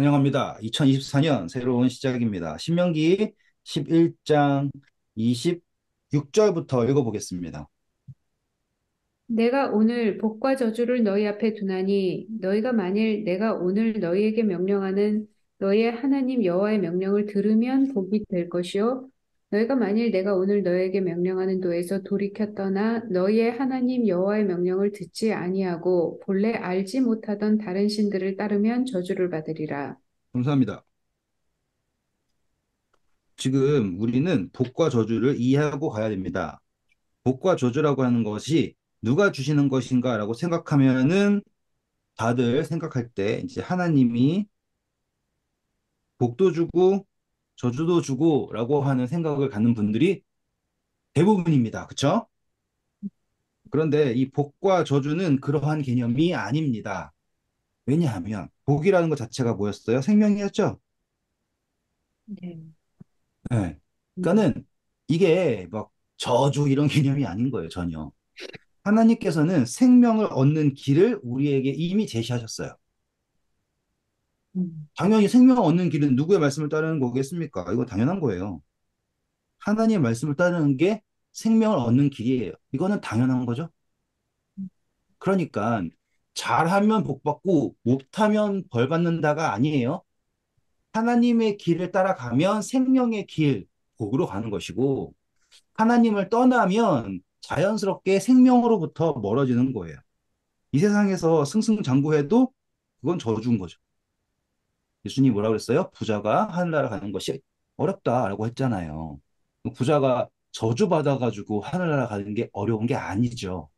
환영합니다. 2024년 새로운 시작입니다. 신명기 11장 26절부터 읽어보겠습니다. 내가 오늘 복과 저주를 너희 앞에 두나니 너희가 만일 내가 오늘 너희에게 명령하는 너희의 하나님 여호와의 명령을 들으면 복이 될 것이요 너희가 만일 내가 오늘 너희에게 명령하는 도에서 돌이켜 떠나 너희의 하나님 여호와의 명령을 듣지 아니하고 본래 알지 못하던 다른 신들을 따르면 저주를 받으리라. 감사합니다. 지금 우리는 복과 저주를 이해하고 가야 됩니다. 복과 저주라고 하는 것이 누가 주시는 것인가라고 생각하면은 다들 생각할 때 이제 하나님이 복도 주고 저주도 주고라고 하는 생각을 갖는 분들이 대부분입니다. 그렇죠? 그런데 이 복과 저주는 그러한 개념이 아닙니다. 왜냐하면 복이라는 것 자체가 뭐였어요? 생명이었죠. 네. 네. 음, 그러니까는 이게 막 저주 이런 개념이 아닌 거예요, 전혀. 하나님께서는 생명을 얻는 길을 우리에게 이미 제시하셨어요. 음, 당연히 생명을 얻는 길은 누구의 말씀을 따르는 거겠습니까? 이거 당연한 거예요. 하나님의 말씀을 따르는 게 생명을 얻는 길이에요. 이거는 당연한 거죠. 그러니까 잘하면 복 받고 못하면 벌 받는다가 아니에요. 하나님의 길을 따라가면 생명의 길, 복으로 가는 것이고, 하나님을 떠나면 자연스럽게 생명으로부터 멀어지는 거예요. 이 세상에서 승승장구해도 그건 저주인 거죠. 예수님이 뭐라 그랬어요? 부자가 하늘나라 가는 것이 어렵다라고 했잖아요. 부자가 저주받아가지고 하늘나라 가는 게 어려운 게 아니죠.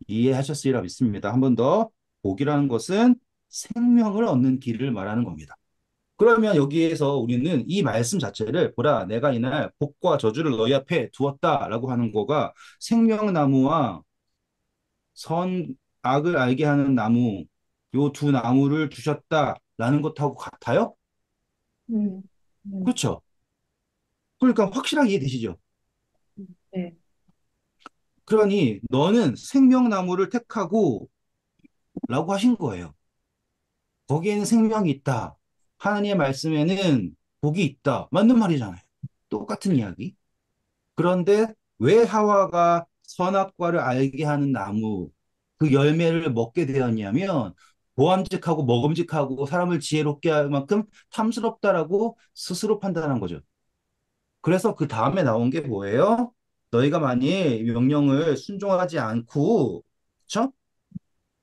이해하셨으리라 믿습니다. 한 번 더, 복이라는 것은 생명을 얻는 길을 말하는 겁니다. 그러면 여기에서 우리는 이 말씀 자체를 보라, 내가 이날 복과 저주를 너희 앞에 두었다라고 하는 거가 생명나무와 선악을 알게 하는 나무, 요 두 나무를 주셨다라는 것하고 같아요? 음, 음, 그렇죠. 그러니까 확실하게 이해되시죠? 네. 그러니 너는 생명나무를 택하고 라고 하신 거예요. 거기에는 생명이 있다. 하나님의 말씀에는 복이 있다. 맞는 말이잖아요. 똑같은 이야기. 그런데 왜 하와가 선악과를 알게 하는 나무, 그 열매를 먹게 되었냐면, 보암직하고 먹음직하고 사람을 지혜롭게 할 만큼 탐스럽다라고 스스로 판단한 거죠. 그래서 그 다음에 나온 게 뭐예요? 너희가 만일 명령을 순종하지 않고, 그쵸?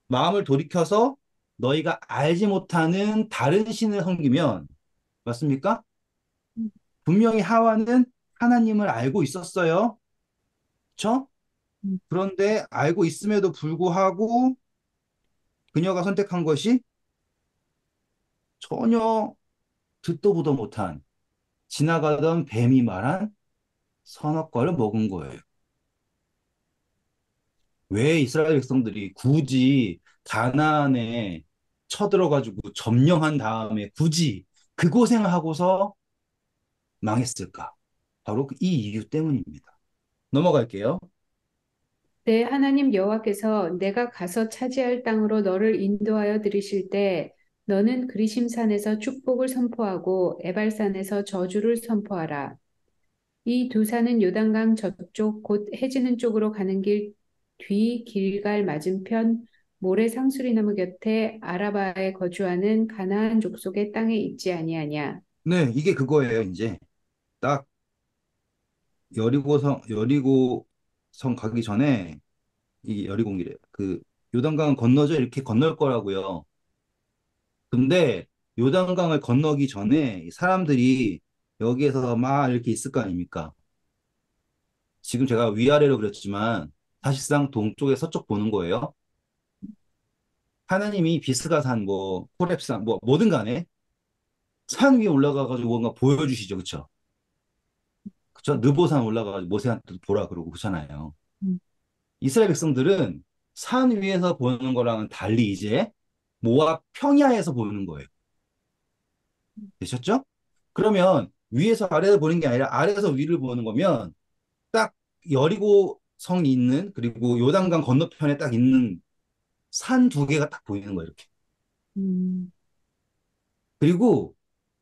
마음을 돌이켜서 너희가 알지 못하는 다른 신을 섬기면, 맞습니까? 분명히 하와는 하나님을 알고 있었어요. 그쵸? 음, 그런데 알고 있음에도 불구하고 그녀가 선택한 것이 전혀 듣도 보도 못한 지나가던 뱀이 말한 선악과를 먹은 거예요. 왜 이스라엘 백성들이 굳이 가나안에 쳐들어가지고 점령한 다음에 굳이 그 고생을 하고서 망했을까? 바로 이 이유 때문입니다. 넘어갈게요. 내 하나님 여호와께서 내가 가서 차지할 땅으로 너를 인도하여 들이실 때 너는 그리심산에서 축복을 선포하고 에발산에서 저주를 선포하라. 이 두 산은 요단강 저쪽 곧 해지는 쪽으로 가는 길 뒤 길갈 맞은편 모래 상수리 나무 곁에 아라바에 거주하는 가나안 족속의 땅에 있지 아니하냐. 네, 이게 그거예요, 이제. 딱 여리고성 가기 전에 이 여리고기래. 그 요단강 건너죠? 이렇게 건널 거라고요. 근데 요단강을 건너기 전에 이 사람들이 여기에서 막 이렇게 있을 거 아닙니까? 지금 제가 위아래로 그렸지만 사실상 동쪽에 서쪽 보는 거예요. 하나님이 비스가산 뭐 호렙산 뭐 뭐든 간에 산 위에 올라가가지고 뭔가 보여주시죠, 그쵸? 그쵸? 느보산 올라가가지고 모세한테 보라 그러고 그러잖아요. 음, 이스라엘 백성들은 산 위에서 보는 거랑은 달리 이제 모압 평야에서 보는 거예요. 되셨죠? 그러면 위에서 아래를 보는 게 아니라 아래에서 위를 보는 거면 딱 여리고 성이 있는 그리고 요단강 건너편에 딱 있는 산 두 개가 딱 보이는 거예요, 이렇게. 음, 그리고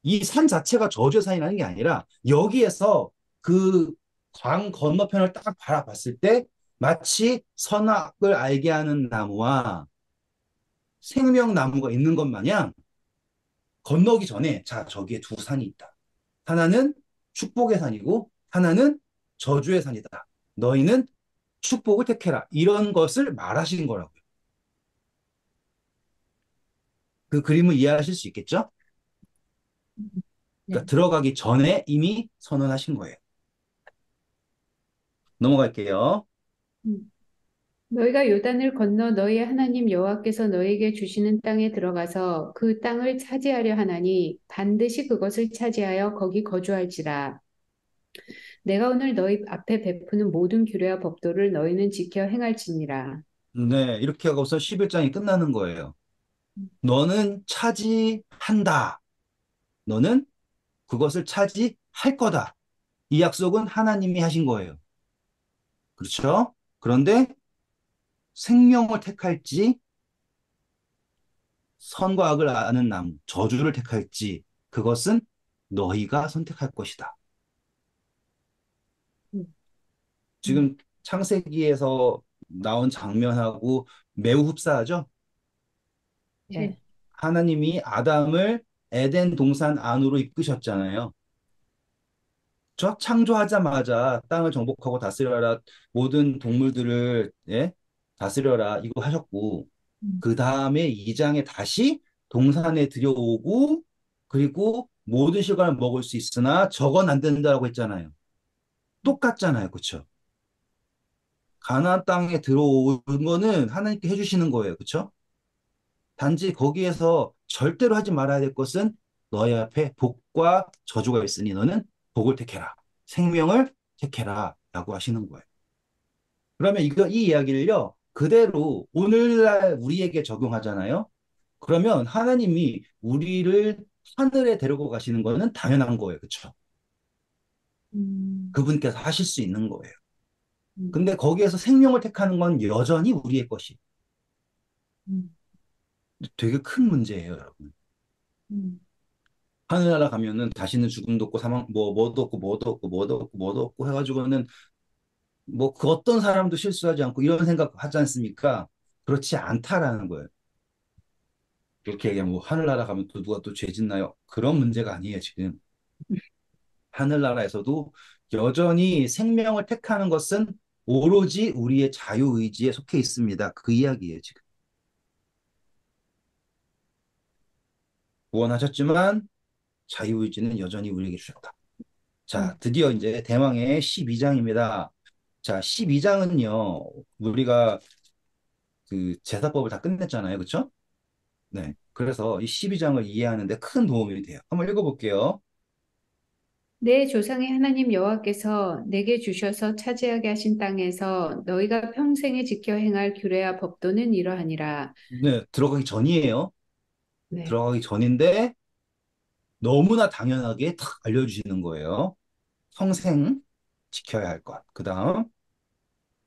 이 산 자체가 저주의 산이라는 게 아니라 여기에서 그 강 건너편을 딱 바라봤을 때 마치 선악을 알게 하는 나무와 생명나무가 있는 것 마냥 건너기 전에 자, 저기에 두 산이 있다. 하나는 축복의 산이고 하나는 저주의 산이다. 너희는 축복을 택해라. 이런 것을 말하신 거라고요. 그 그림을 이해하실 수 있겠죠? 네. 그러니까 들어가기 전에 이미 선언하신 거예요. 넘어갈게요. 음. 너희가 요단을 건너 너희의 하나님 여호와께서 너희에게 주시는 땅에 들어가서 그 땅을 차지하려 하나니 반드시 그것을 차지하여 거기 거주할지라. 내가 오늘 너희 앞에 베푸는 모든 규례와 법도를 너희는 지켜 행할지니라. 네, 이렇게 하고서 11장이 끝나는 거예요. 너는 차지한다. 너는 그것을 차지할 거다. 이 약속은 하나님이 하신 거예요. 그렇죠? 그런데 생명을 택할지, 선과 악을 아는 나무, 저주를 택할지, 그것은 너희가 선택할 것이다. 음, 음. 지금 창세기에서 나온 장면하고 매우 흡사하죠? 네. 하나님이 아담을 에덴 동산 안으로 이끄셨잖아요. 저 창조하자마자 땅을 정복하고 다스려라, 모든 동물들을 예? 다스려라 이거 하셨고 음, 그 다음에 2장에 다시 동산에 들여오고 그리고 모든 실과를 먹을 수 있으나 저건 안 된다고 했잖아요. 똑같잖아요. 그렇죠? 가나안 땅에 들어오는 거는 하나님께 해주시는 거예요. 그렇죠? 단지 거기에서 절대로 하지 말아야 될 것은 너희 앞에 복과 저주가 있으니 너는 복을 택해라. 생명을 택해라. 라고 하시는 거예요. 그러면 이 이야기를요, 그대로 오늘날 우리에게 적용하잖아요. 그러면 하나님이 우리를 하늘에 데리고 가시는 거는 당연한 거예요. 그렇죠? 음, 그분께서 하실 수 있는 거예요. 음, 근데 거기에서 생명을 택하는 건 여전히 우리의 것이 음, 되게 큰 문제예요, 여러분. 음, 하늘나라 가면은 다시는 죽음도 없고 사망 뭐도 없고 뭐도 없고 뭐도 없고 뭐도 없고 해가지고는 뭐 그 어떤 사람도 실수하지 않고 이런 생각 하지 않습니까? 그렇지 않다라는 거예요. 그렇게 얘기하면 뭐 하늘나라 가면 또 누가 또 죄 짓나요? 그런 문제가 아니에요, 지금. 하늘나라에서도 여전히 생명을 택하는 것은 오로지 우리의 자유의지에 속해 있습니다. 그 이야기예요, 지금. 구원하셨지만 자유의지는 여전히 우리에게 주셨다. 자, 음. 드디어 이제 대망의 12장입니다. 자, 12장은요, 우리가 그 제사법을 다 끝냈잖아요. 그렇죠? 네. 그래서 이 12장을 이해하는데 큰 도움이 돼요. 한번 읽어볼게요. 내 조상의 하나님 여호와께서 내게 주셔서 차지하게 하신 땅에서 너희가 평생에 지켜 행할 규례와 법도는 이러하니라. 네, 들어가기 전이에요. 네. 들어가기 전인데 너무나 당연하게 탁 알려주시는 거예요. 평생 지켜야 할 것. 그 다음,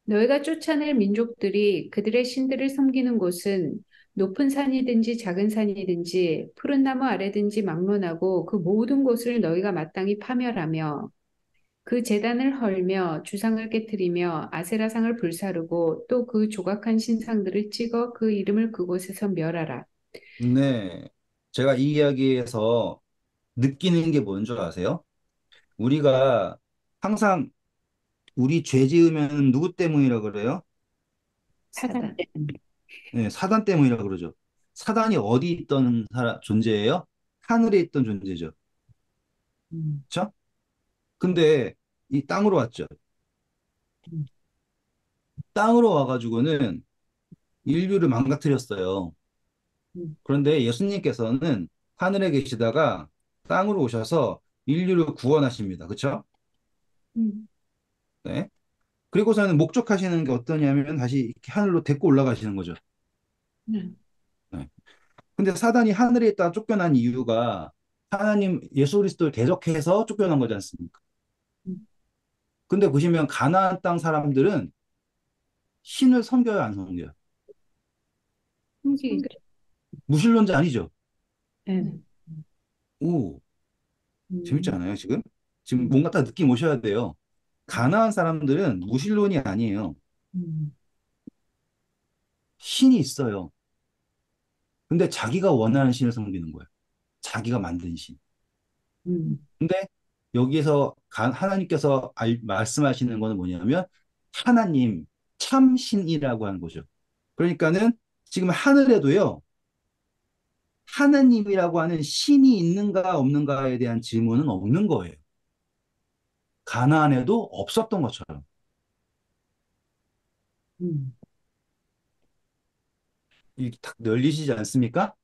너희가 쫓아낼 민족들이 그들의 신들을 섬기는 곳은 높은 산이든지 작은 산이든지 푸른 나무 아래든지 막론하고 그 모든 곳을 너희가 마땅히 파멸하며 그 제단을 헐며 주상을 깨뜨리며 아세라상을 불사르고 또 그 조각한 신상들을 찍어 그 이름을 그곳에서 멸하라. 네. 제가 이 이야기에서 느끼는 게 뭔 줄 아세요? 우리가 항상 우리 죄 지으면 누구 때문이라 그래요? 사단. 네, 사단 때문이라 그러죠. 사단이 어디 있던 존재예요? 하늘에 있던 존재죠. 음, 그렇죠? 근데 이 땅으로 왔죠. 음, 땅으로 와가지고는 인류를 망가뜨렸어요. 음, 그런데 예수님께서는 하늘에 계시다가 땅으로 오셔서 인류를 구원하십니다. 그렇죠? 음, 네. 그리고서는 목적하시는 게 어떠냐면 다시 이렇게 하늘로 데리고 올라가시는 거죠. 음, 네. 근데 사단이 하늘에 있다 쫓겨난 이유가 하나님 예수 그리스도를 대적해서 쫓겨난 거지 않습니까? 음. 근데 보시면 가나안 땅 사람들은 신을 섬겨요, 안 섬겨요? 숨기기. 무신론자 아니죠? 네. 오, 재밌지 음, 않아요, 지금? 지금 음, 뭔가 딱 느낌 오셔야 돼요. 가나안 사람들은 무신론이 아니에요. 음, 신이 있어요. 근데 자기가 원하는 신을 섬기는 거예요. 자기가 만든 신. 음, 근데 여기에서 하나님께서 말씀하시는 거는 뭐냐면 하나님 참신이라고 하는 거죠. 그러니까는 지금 하늘에도요, 하나님이라고 하는 신이 있는가 없는가에 대한 질문은 없는 거예요. 가나안에도 없었던 것처럼. 음, 이게 딱 열리시지 않습니까?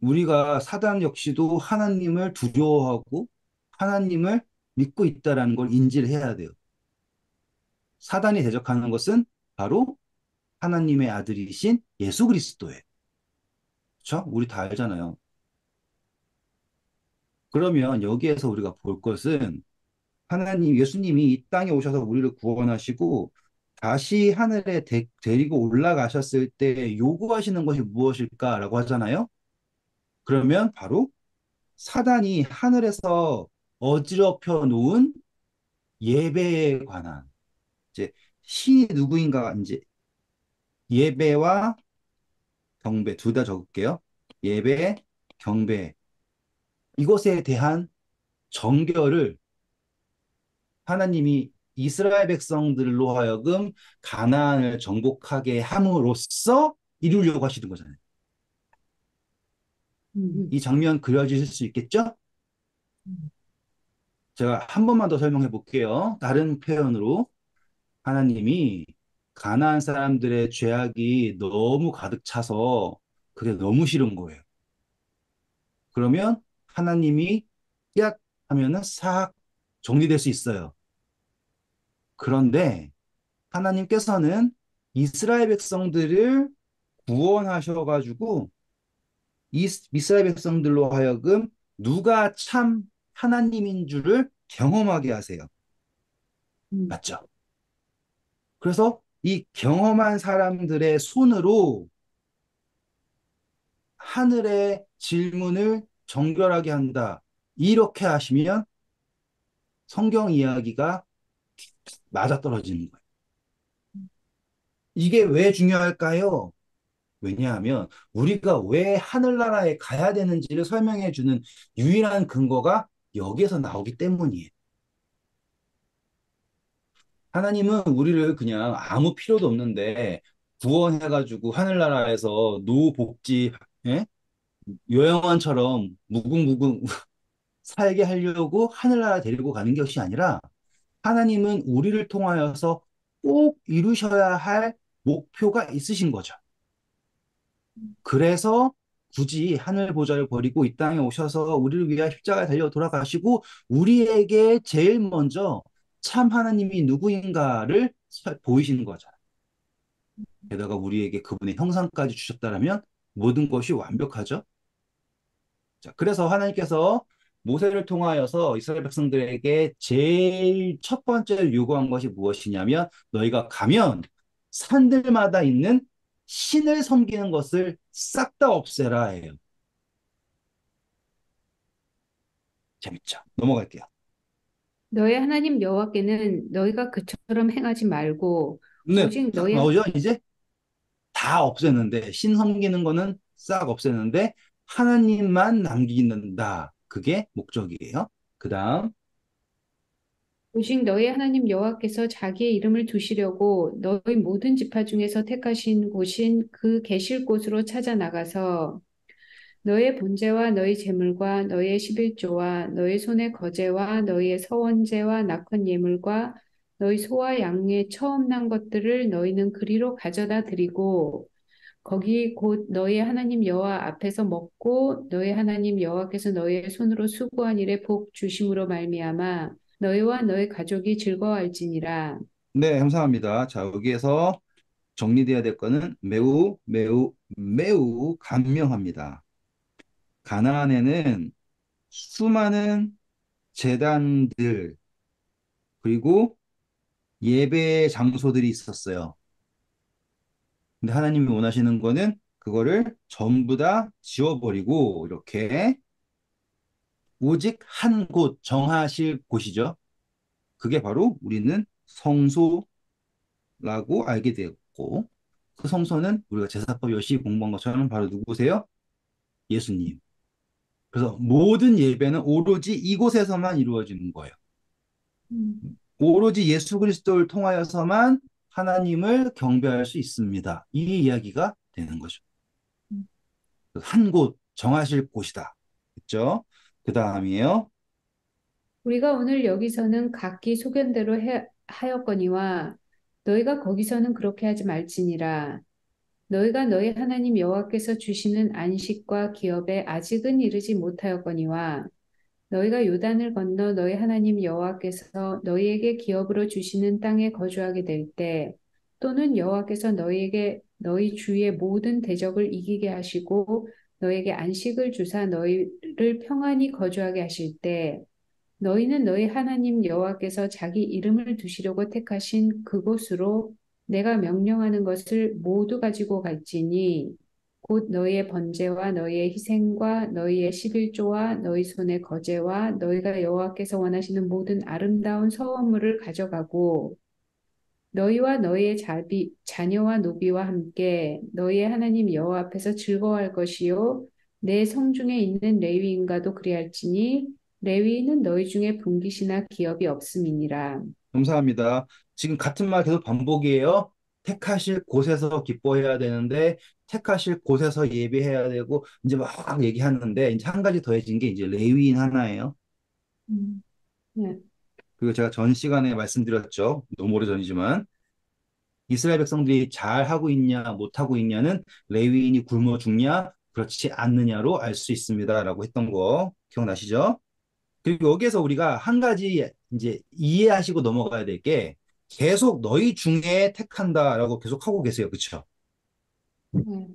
우리가 사단 역시도 하나님을 두려워하고 하나님을 믿고 있다라는 걸 인지를 해야 돼요. 사단이 대적하는 것은 바로 하나님의 아들이신 예수 그리스도예요. 그렇죠? 우리 다 알잖아요. 그러면 여기에서 우리가 볼 것은 예수님이 이 땅에 오셔서 우리를 구원하시고 다시 하늘에 데리고 올라가셨을 때 요구하시는 것이 무엇일까라고 하잖아요. 그러면 바로 사단이 하늘에서 어지럽혀 놓은 예배에 관한 이제 신이 누구인가 이제 예배와 경배 둘 다 적을게요. 예배, 경배 이것에 대한 정결을 하나님이 이스라엘 백성들로 하여금 가나안을 정복하게 함으로써 이루려고 하시는 거잖아요. 이 장면 그려지실 수 있겠죠? 음, 제가 한 번만 더 설명해 볼게요. 다른 표현으로 하나님이 가나안 사람들의 죄악이 너무 가득 차서 그게 너무 싫은 거예요. 그러면 하나님이 약 하면은 싹 정리될 수 있어요. 그런데 하나님께서는 이스라엘 백성들을 구원하셔가지고 이스라엘 백성들로 하여금 누가 참 하나님인 줄을 경험하게 하세요. 음, 맞죠? 그래서 이 경험한 사람들의 손으로 하늘의 질문을 정결하게 한다. 이렇게 하시면 성경 이야기가 맞아떨어지는 거예요. 이게 왜 중요할까요? 왜냐하면 우리가 왜 하늘나라에 가야 되는지를 설명해 주는 유일한 근거가 여기에서 나오기 때문이에요. 하나님은 우리를 그냥 아무 필요도 없는데 구원해가지고 하늘나라에서 노복지, 예? 요양원처럼 무궁무궁 살게 하려고 하늘나라 데리고 가는 것이 아니라 하나님은 우리를 통하여서 꼭 이루셔야 할 목표가 있으신 거죠. 그래서 굳이 하늘 보좌를 버리고 이 땅에 오셔서 우리를 위하여 십자가에 달려 돌아가시고 우리에게 제일 먼저 참 하나님이 누구인가를 보이시는 거죠. 게다가 우리에게 그분의 형상까지 주셨다라면 모든 것이 완벽하죠. 자, 그래서 하나님께서 모세를 통하여서 이스라엘 백성들에게 제일 첫 번째로 요구한 것이 무엇이냐면 너희가 가면 산들마다 있는 신을 섬기는 것을 싹 다 없애라 해요. 재밌죠? 넘어갈게요. 너의 하나님 여호와께는 너희가 그처럼 행하지 말고 네, 오직 딱 너의 나오죠? 이제 다 없애는데 신 섬기는 거는 싹 없애는데 하나님만 남기는다. 그게 목적이에요. 그 다음 오직 너희 하나님 여호와께서 자기의 이름을 두시려고 너희 모든 지파 중에서 택하신 곳인 그 계실 곳으로 찾아 나가서 너의 번제와 너희 제물과 너의 십일조와 너희 손의 거제와 너희의 서원제와 낙헌 예물과 너희 소와 양의 처음 난 것들을 너희는 그리로 가져다 드리고 거기 곧 너희 하나님 여호와 앞에서 먹고 너희 하나님 여호와께서 너희의 손으로 수고한 일에 복 주심으로 말미암아 너희와 너희 가족이 즐거워할지니라. 네, 감사합니다. 자, 여기에서 정리돼야 될 거는 매우 매우 매우 간명합니다. 가나안에는 수많은 제단들 그리고 예배 장소들이 있었어요. 근데 하나님이 원하시는 거는 그거를 전부 다 지워버리고 이렇게 오직 한 곳 정하실 곳이죠. 그게 바로 우리는 성소라고 알게 되었고 그 성소는 우리가 제사법 열심히 공부한 것처럼 바로 누구세요? 예수님. 그래서 모든 예배는 오로지 이곳에서만 이루어지는 거예요. 음, 오로지 예수 그리스도를 통하여서만 하나님을 경배할 수 있습니다. 이 이야기가 되는 거죠. 음. 한 곳 정하실 곳이다. 그렇죠? 그 다음이에요. 우리가 오늘 여기서는 각기 소견대로 하였거니와 너희가 거기서는 그렇게 하지 말지니라. 너희가 너희 하나님 여호와께서 주시는 안식과 기업에 아직은 이르지 못하였거니와 너희가 요단을 건너 너희 하나님 여호와께서 너희에게 기업으로 주시는 땅에 거주하게 될 때, 또는 여호와께서 너희에게 너희 주의 모든 대적을 이기게 하시고 너희에게 안식을 주사 너희를 평안히 거주하게 하실 때, 너희는 너희 하나님 여호와께서 자기 이름을 두시려고 택하신 그곳으로 내가 명령하는 것을 모두 가지고 갈지니 곧 너희의 번제와 너희의 희생과 너희의 십일조와 너희 손의 거제와 너희가 여호와께서 원하시는 모든 아름다운 서원물을 가져가고 너희와 너희의 자녀와 노비와 함께 너희의 하나님 여호와 앞에서 즐거워할 것이요 내 성중에 있는 레위인과도 그리할지니 레위인은 너희 중에 분깃이나 기업이 없음이니라. 감사합니다. 지금 같은 말 계속 반복이에요. 택하실 곳에서 기뻐해야 되는데, 택하실 곳에서 예배해야 되고, 이제 막 얘기하는데, 이제 한 가지 더해진 게 이제 레위인 하나예요. 네. 그리고 제가 전 시간에 말씀드렸죠. 너무 오래전이지만. 이스라엘 백성들이 잘 하고 있냐, 못 하고 있냐는 레위인이 굶어 죽냐, 그렇지 않느냐로 알 수 있습니다라고 했던 거 기억나시죠? 그리고 여기에서 우리가 한 가지 이제 이해하시고 넘어가야 될 게 계속 너희 중에 택한다라고 계속 하고 계세요. 그렇죠? 네.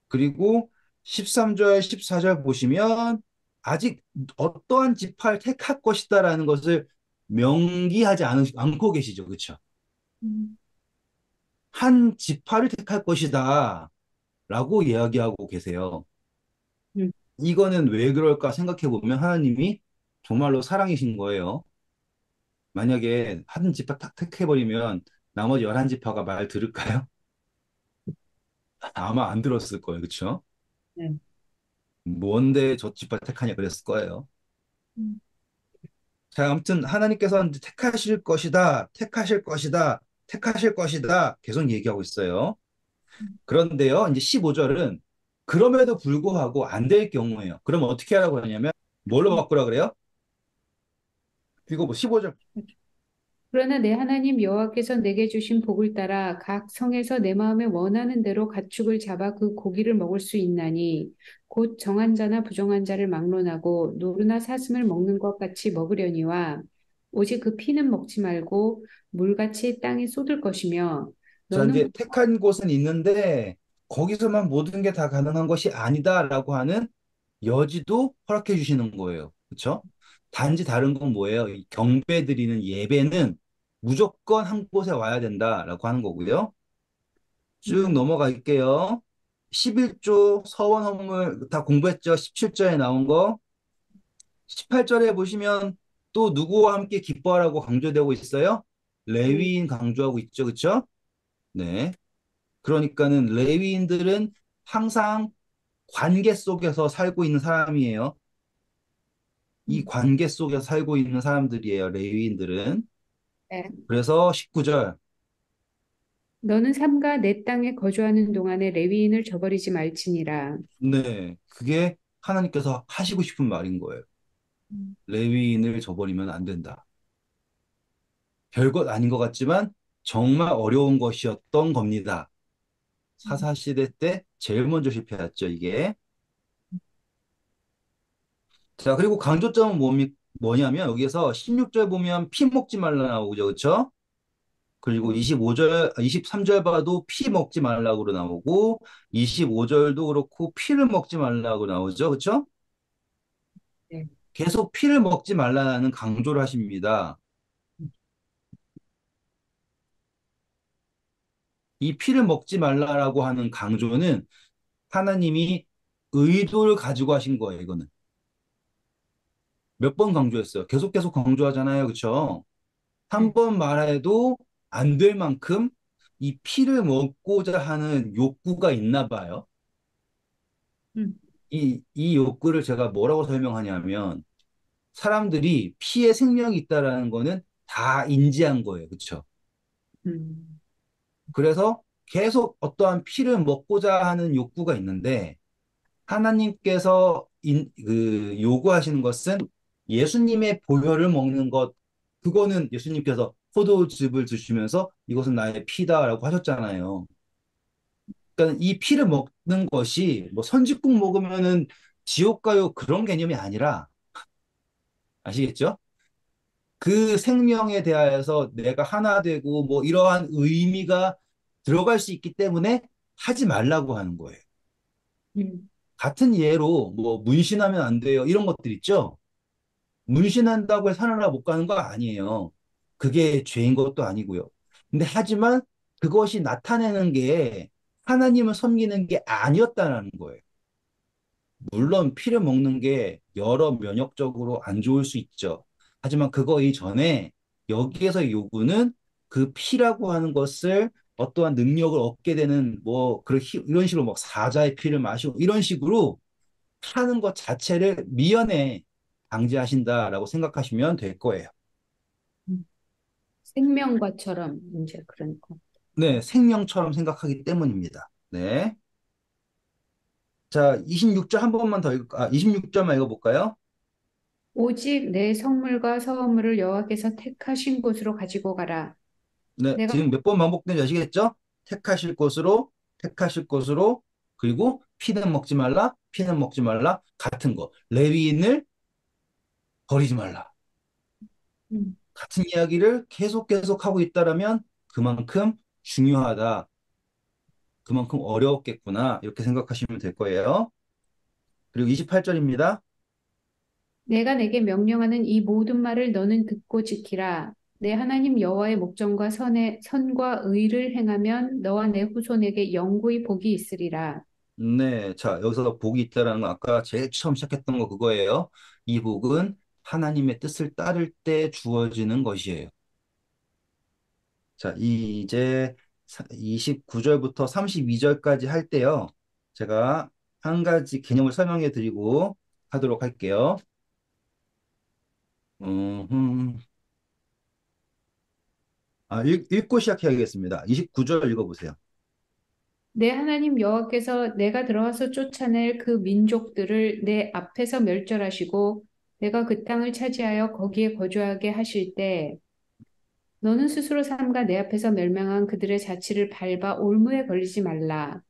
그리고 13절, 14절 보시면 아직 어떠한 지파를 택할 것이다라는 것을 명기하지 않고 계시죠. 그렇죠? 음, 한 지파를 택할 것이다. 라고 이야기하고 계세요. 음, 이거는 왜 그럴까 생각해 보면 하나님이 정말로 사랑이신 거예요. 만약에 한 지파 탁 택해버리면 나머지 11지파가 말 들을까요? 아마 안 들었을 거예요. 그쵸? 네. 뭔데 저 지파 택하냐 그랬을 거예요. 음, 자, 아무튼 하나님께서 이제 택하실 것이다, 택하실 것이다, 택하실 것이다 계속 얘기하고 있어요. 그런데요, 이제 15절은 그럼에도 불구하고 안 될 경우에요. 그러면 어떻게 하라고 하냐면 뭘로 음. 바꾸라 그래요? 이거 뭐 15절. 그러나 내 하나님 여호와께서 내게 주신 복을 따라 각 성에서 내 마음에 원하는 대로 가축을 잡아 그 고기를 먹을 수 있나니 곧 정한 자나 부정한 자를 막론하고 노루나 사슴을 먹는 것 같이 먹으려니와 오직 그 피는 먹지 말고 물같이 땅에 쏟을 것이며 자, 너는 이제 택한 곳은 있는데 거기서만 모든 게 다 가능한 것이 아니다라고 하는 여지도 허락해 주시는 거예요. 그렇죠? 단지 다른 건 뭐예요? 이 경배 드리는 예배는 무조건 한 곳에 와야 된다라고 하는 거고요. 쭉 네, 넘어갈게요. 11조 서원 헌물 다 공부했죠? 17절에 나온 거. 18절에 보시면 또 누구와 함께 기뻐하라고 강조되고 있어요? 네, 레위인 강조하고 있죠. 그렇죠? 네. 그러니까는 레위인들은 항상 관계 속에서 살고 있는 사람이에요. 이 관계 속에서 살고 있는 사람들이에요. 레위인들은. 네. 그래서 19절. 너는 삼가 내 땅에 거주하는 동안에 레위인을 저버리지 말지니라. 네. 그게 하나님께서 하시고 싶은 말인 거예요. 레위인을 저버리면 안 된다. 별것 아닌 것 같지만 정말 어려운 것이었던 겁니다. 사사시대 때 제일 먼저 실패했죠, 이게. 자, 그리고 강조점은 뭐냐면 여기에서 16절 보면 피 먹지 말라 나오죠. 그렇죠? 그리고 25절, 23절 봐도 피 먹지 말라고 나오고 25절도 그렇고 피를 먹지 말라고 나오죠. 그렇죠? 네. 계속 피를 먹지 말라는 강조를 하십니다. 이 피를 먹지 말라라고 하는 강조는 하나님이 의도를 가지고 하신 거예요, 이거는. 몇 번 강조했어요. 계속 계속 강조하잖아요. 그렇죠? 한 네. 번 말해도 안 될 만큼 이 피를 먹고자 하는 욕구가 있나 봐요. 음, 이 욕구를 제가 뭐라고 설명하냐면 사람들이 피에 생명이 있다라는 거는 다 인지한 거예요. 그렇죠? 음, 그래서 계속 어떠한 피를 먹고자 하는 욕구가 있는데 하나님께서 요구하시는 것은 예수님의 보혈을 먹는 것, 그거는 예수님께서 포도즙을 드시면서 이것은 나의 피다라고 하셨잖아요. 그러니까 이 피를 먹는 것이 뭐 선짓국 먹으면은 지옥 가요 그런 개념이 아니라 아시겠죠? 그 생명에 대하여서 내가 하나 되고 뭐 이러한 의미가 들어갈 수 있기 때문에 하지 말라고 하는 거예요. 음, 같은 예로 뭐 문신하면 안 돼요. 이런 것들 있죠. 문신한다고 해서 하늘나라 못 가는 거 아니에요. 그게 죄인 것도 아니고요. 근데 하지만 그것이 나타내는 게 하나님을 섬기는 게 아니었다는 거예요. 물론 피를 먹는 게 여러 면역적으로 안 좋을 수 있죠. 하지만 그거 이전에 여기에서 요구는 그 피라고 하는 것을 어떠한 능력을 얻게 되는 뭐 그런 이런 식으로 막 사자의 피를 마시고 이런 식으로 하는 것 자체를 미연에 방지하신다라고 생각하시면 될 거예요. 음. 생명과처럼 이제 그런 거. 네, 생명처럼 생각하기 때문입니다. 네. 자, 26절 한 번만 더 26절만 읽어볼까요? 오직 내 성물과 서물을 여호와께서 택하신 곳으로 가지고 가라. 네, 내가 지금 몇 번 반복된지 아시겠죠? 택하실 곳으로, 택하실 곳으로, 그리고 피는 먹지 말라, 피는 먹지 말라, 같은 거. 레위인을 버리지 말라. 음, 같은 이야기를 계속 계속 하고 있다라면 그만큼 중요하다, 그만큼 어려웠겠구나, 이렇게 생각하시면 될 거예요. 그리고 28절입니다. 내가 내게 명령하는 이 모든 말을 너는 듣고 지키라. 내 하나님 여호와의 목전과 선과 의를 행하면 너와 내 후손에게 영구히 복이 있으리라. 네, 자, 여기서 복이 있다라는 건 아까 제일 처음 시작했던 거 그거예요. 이 복은 하나님의 뜻을 따를 때 주어지는 것이에요. 자, 이제 29절부터 32절까지 할 때요. 제가 한 가지 개념을 설명해 드리고 하도록 할게요. 음, 읽고 시작해야겠습니다. 29절 읽어보세요. 내 하나님 여호와께서 내가 들어와서 쫓아낼 그 민족들을 내 앞에서 멸절하시고 내가 그 땅을 차지하여 거기에 거주하게 하실 때 너는 스스로 삼가 내 앞에서 멸망한 그들의 자취를 밟아 올무에 걸리지 말라.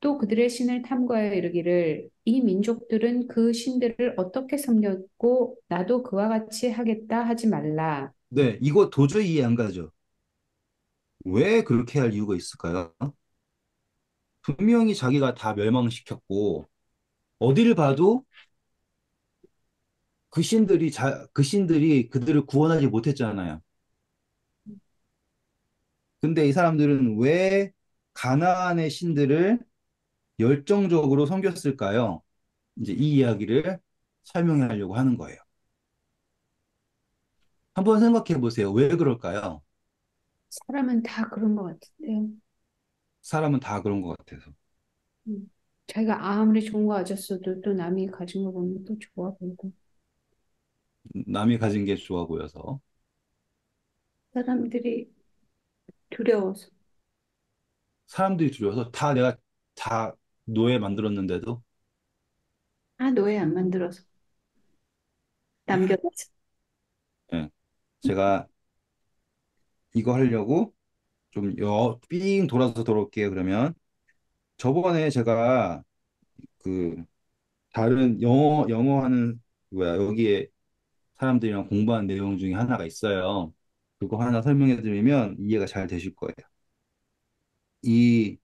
또 그들의 신을 탐구하여 이르기를 이 민족들은 그 신들을 어떻게 섬겼고 나도 그와 같이 하겠다 하지 말라. 네, 이거 도저히 이해 안 가죠. 왜 그렇게 할 이유가 있을까요? 분명히 자기가 다 멸망시켰고, 어디를 봐도 그 신들이 그들을 구원하지 못했잖아요. 근데 이 사람들은 왜 가나안의 신들을 열정적으로 섬겼을까요? 이제 이 이야기를 설명해 하려고 하는 거예요. 한번 생각해 보세요. 왜 그럴까요? 사람은 다 그런 것 같은데요. 사람은 다 그런 것 같아서. 자기가 아무리 좋은 거 가졌어도 또 남이 가진 거 보면 또 좋아 보이고. 남이 가진 게 좋아 보여서. 사람들이 두려워서. 사람들이 두려워서 내가 다 노예 만들었는데도 아, 노예 안 만들어서. 남겨놨어. 예, 제가 이거 하려고 좀 삥 돌아서 돌아올게요. 그러면 저번에 제가 그 다른 영어 하는 여기에 사람들이랑 공부한 내용 중에 하나가 있어요. 그거 하나 설명해 드리면 이해가 잘 되실 거예요. 이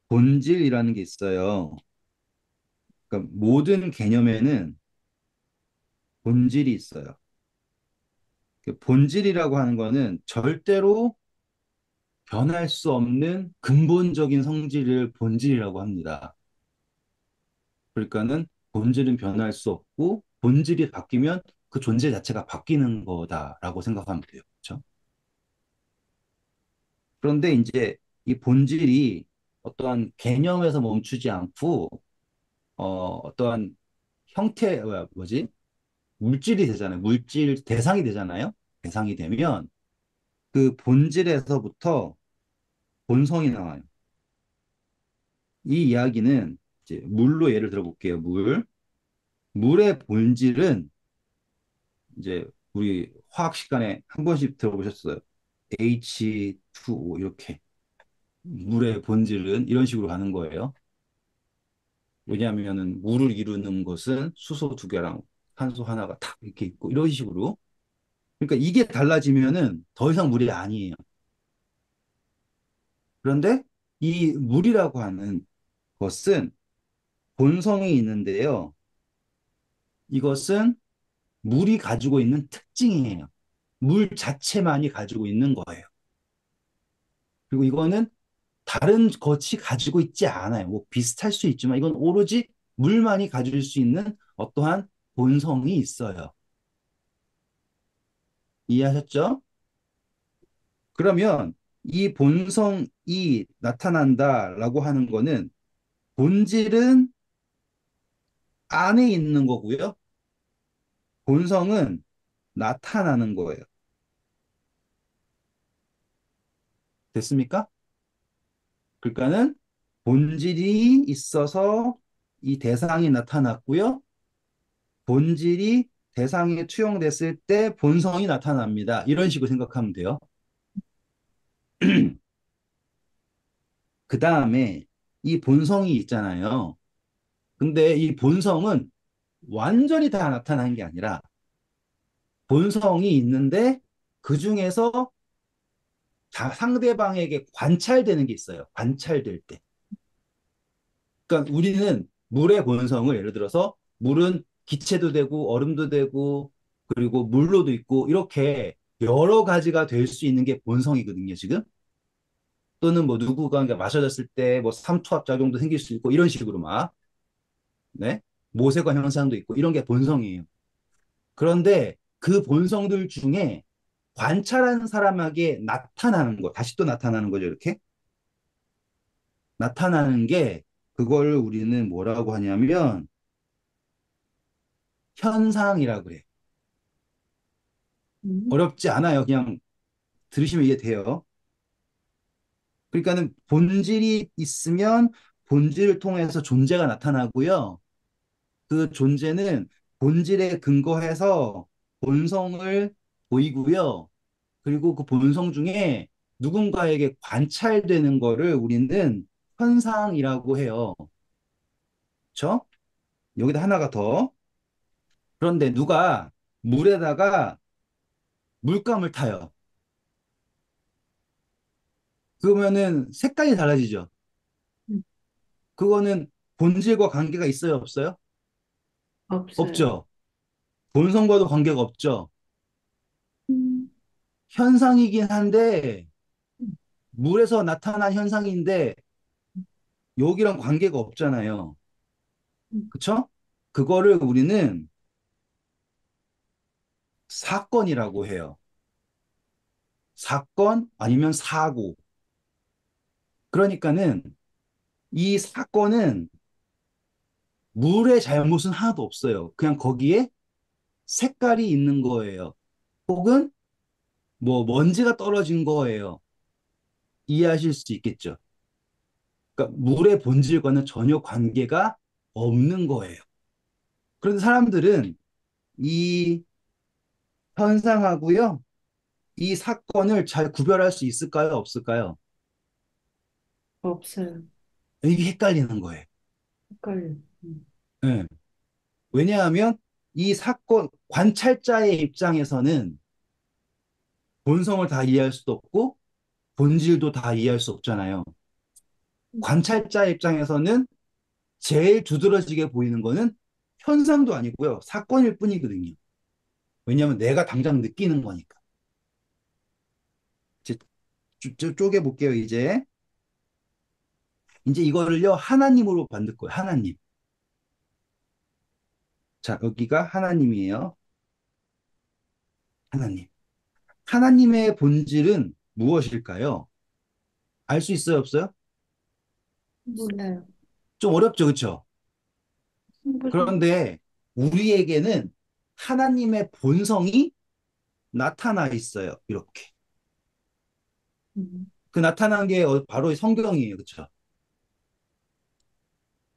본질이라는 게 있어요. 그러니까 모든 개념에는 본질이 있어요. 그 본질이라고 하는 거는 절대로 변할 수 없는 근본적인 성질을 본질이라고 합니다. 그러니까는 본질은 변할 수 없고 본질이 바뀌면 그 존재 자체가 바뀌는 거다라고 생각하면 돼요. 그렇죠? 그런데 이제 이 본질이 어떠한 개념에서 멈추지 않고 어떠한 형태 뭐지? 물질이 되잖아요. 물질 대상이 되잖아요. 대상이 되면 그 본질에서부터 본성이 나와요. 이 이야기는 이제 물로 예를 들어볼게요. 물. 물의 본질은 이제 우리 화학 시간에 한 번씩 들어보셨어요. H2O 이렇게. 물의 본질은 이런 식으로 가는 거예요. 왜냐하면은 물을 이루는 것은 수소 두 개랑 산소 하나가 탁 이렇게 있고 이런 식으로. 그러니까 이게 달라지면은 더 이상 물이 아니에요. 그런데 이 물이라고 하는 것은 본성이 있는데요. 이것은 물이 가지고 있는 특징이에요. 물 자체만이 가지고 있는 거예요. 그리고 이거는 다른 것이 가지고 있지 않아요. 뭐 비슷할 수 있지만 이건 오로지 물만이 가질 수 있는 어떠한 본성이 있어요. 이해하셨죠? 그러면 이 본성이 나타난다라고 하는 거는 본질은 안에 있는 거고요. 본성은 나타나는 거예요. 됐습니까? 그러니까는 본질이 있어서 이 대상이 나타났고요. 본질이 대상에 투영됐을 때 본성이 나타납니다. 이런 식으로 생각하면 돼요. 그 다음에 이 본성이 있잖아요. 근데 이 본성은 완전히 다 나타나는 게 아니라 본성이 있는데 그 중에서 상대방에게 관찰되는 게 있어요. 관찰될 때. 그러니까 우리는 물의 본성을 예를 들어서 물은 기체도 되고 얼음도 되고 그리고 물로도 있고 이렇게 여러 가지가 될 수 있는 게 본성이거든요, 지금. 또는 뭐 누구가 그러니까 마셔졌을 때 뭐 삼투압 작용도 생길 수 있고 이런 식으로 막, 네? 모세관 현상도 있고 이런 게 본성이에요. 그런데 그 본성들 중에 관찰하는 사람에게 나타나는 거, 다시 또 나타나는 거죠, 이렇게. 나타나는 게 그걸 우리는 뭐라고 하냐면 현상이라고 그래요. 음, 어렵지 않아요. 그냥 들으시면 이해돼요. 그러니까는 본질이 있으면 본질을 통해서 존재가 나타나고요. 그 존재는 본질에 근거해서 본성을 보이고요. 그리고 그 본성 중에 누군가에게 관찰되는 거를 우리는 현상이라고 해요. 그렇죠? 여기다 하나가 더. 그런데 누가 물에다가 물감을 타요. 그러면은 색깔이 달라지죠. 음, 그거는 본질과 관계가 있어요, 없어요? 없어요. 없죠. 본성과도 관계가 없죠. 음, 현상이긴 한데 물에서 나타난 현상인데 여기랑 관계가 없잖아요. 음, 그쵸? 그거를 우리는 사건이라고 해요. 사건 아니면 사고. 그러니까는 이 사건은 물의 잘못은 하나도 없어요. 그냥 거기에 색깔이 있는 거예요. 혹은 뭐 먼지가 떨어진 거예요. 이해하실 수 있겠죠? 그러니까 물의 본질과는 전혀 관계가 없는 거예요. 그런데 사람들은 이 현상하고요, 이 사건을 잘 구별할 수 있을까요? 없을까요? 없어요. 이게 헷갈리는 거예요. 헷갈려. 예. 왜냐하면 이 사건, 관찰자의 입장에서는 본성을 다 이해할 수도 없고, 본질도 다 이해할 수 없잖아요. 관찰자 입장에서는 제일 두드러지게 보이는 거는 현상도 아니고요. 사건일 뿐이거든요. 왜냐하면 내가 당장 느끼는 거니까. 쪼개볼게요, 이제. 이제 이거를요, 하나님으로 만들 거예요, 하나님. 자, 여기가 하나님이에요. 하나님. 하나님의 본질은 무엇일까요? 알 수 있어요, 없어요? 몰라요. 좀 어렵죠, 그쵸? 음, 그런데 우리에게는 하나님의 본성이 나타나 있어요, 이렇게. 음, 그 나타난 게 바로 성경이에요, 그쵸?